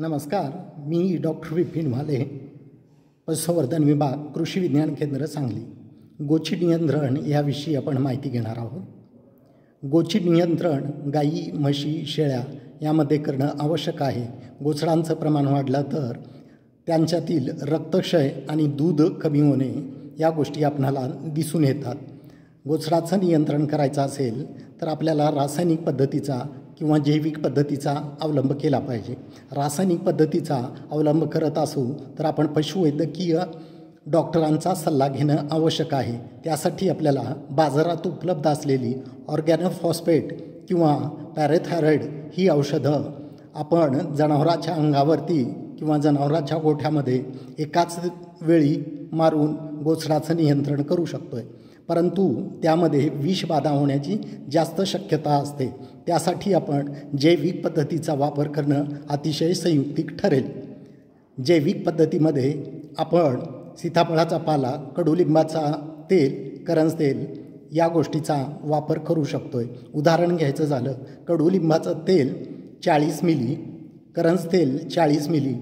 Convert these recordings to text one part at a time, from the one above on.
नमस्कार, मी डॉक्टर विपिन वाले, पशुसंवर्धन विभाग, कृषी विज्ञान केंद्र, सांगली. गोची नियंत्रण याविषयी आपण माहिती घेणार आहोत. गोची नियंत्रण गायी, म्हशी, शेळ्या यामध्ये करणं आवश्यक आहे. गोचडांचं प्रमाण वाढलं तर त्यांच्यातील रक्तक्षय आणि दूध कमी होणे या गोष्टी आपणाला दिसून येतात. गोचडाचं नियंत्रण करायचं असेल तर आपल्याला रासायनिक पद्धतीचा किंवा जैविक पद्धतीचा अवलंब केला पाहिजे. रासायनिक पद्धतीचा अवलंब करत असू तर आपण पशुवैद्यकीय डॉक्टरांचा सल्ला घेणं आवश्यक आहे. त्यासाठी आपल्याला बाजारात उपलब्ध असलेली ऑर्गॅनोफॉस्फेट किंवा पॅरेथायरॉईड ही औषधं आपण जनावराच्या अंगावरती किंवा जनावराच्या गोठ्यामध्ये एकाच वेळी मारून गोचडाचं नियंत्रण करू शकतो आहे. परंतु त्यामध्ये विषबाधा होण्याची जास्त शक्यता असते. त्यासाठी आपण जैविक पद्धतीचा वापर करणं अतिशय संयुक्तिक ठरेल. जैविक पद्धतीमध्ये आपण सीताफळाचा पाला, कडुलिंबाचा तेल, करंज तेल या गोष्टीचा वापर करू शकतो आहे. उदाहरण घ्यायचं झालं, कडुलिंबाचं तेल 40 मिली, करंज तेल 40 मिली,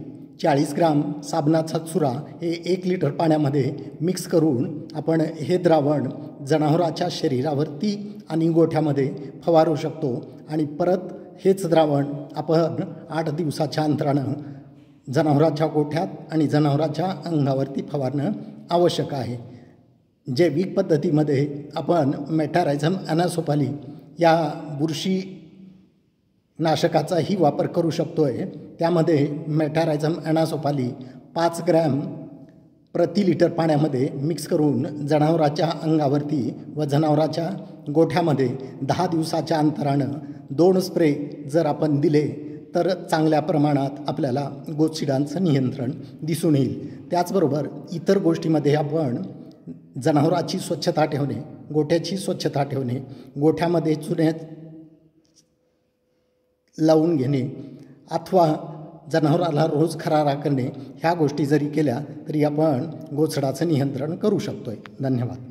40 ग्राम साबणाचा चुरा हे 1 लिटर पाण्यामध्ये मिक्स करून आपण हे द्रावण जनावराच्या शरीरावरती आणि गोठ्यामध्ये फवारू शकतो. आणि परत हेच द्रावण आपण 8 दिवसाच्या अंतरानं जनावराच्या गोठ्यात आणि जनावराच्या अंगावरती फवारणं आवश्यक आहे. जैविक पद्धतीमध्ये आपण मेटारायझम ॲनासोफाली या बुरशी नाशकाचाही वापर करू शकतो आहे. त्यामध्ये मेटारायझम ॲनासोफाली 5 ग्रॅम प्रति लिटर पाण्यामध्ये मिक्स करून जनावराच्या अंगावरती व जनावराच्या गोठ्यामध्ये 10 दिवसाच्या अंतरानं 2 स्प्रे जर आपण दिले तर चांगल्या प्रमाणात आपल्याला गोचिडांचं नियंत्रण दिसून येईल. त्याचबरोबर इतर गोष्टीमध्ये आपण जनावराची स्वच्छता ठेवणे, गोठ्याची स्वच्छता ठेवणे, गोठ्यामध्ये चुन्या लावून घेणे अथवा जनावराला रोज खरारा करणे ह्या गोष्टी जरी केल्या तरी आपण गोचडाचं नियंत्रण करू शकतो आहे. धन्यवाद.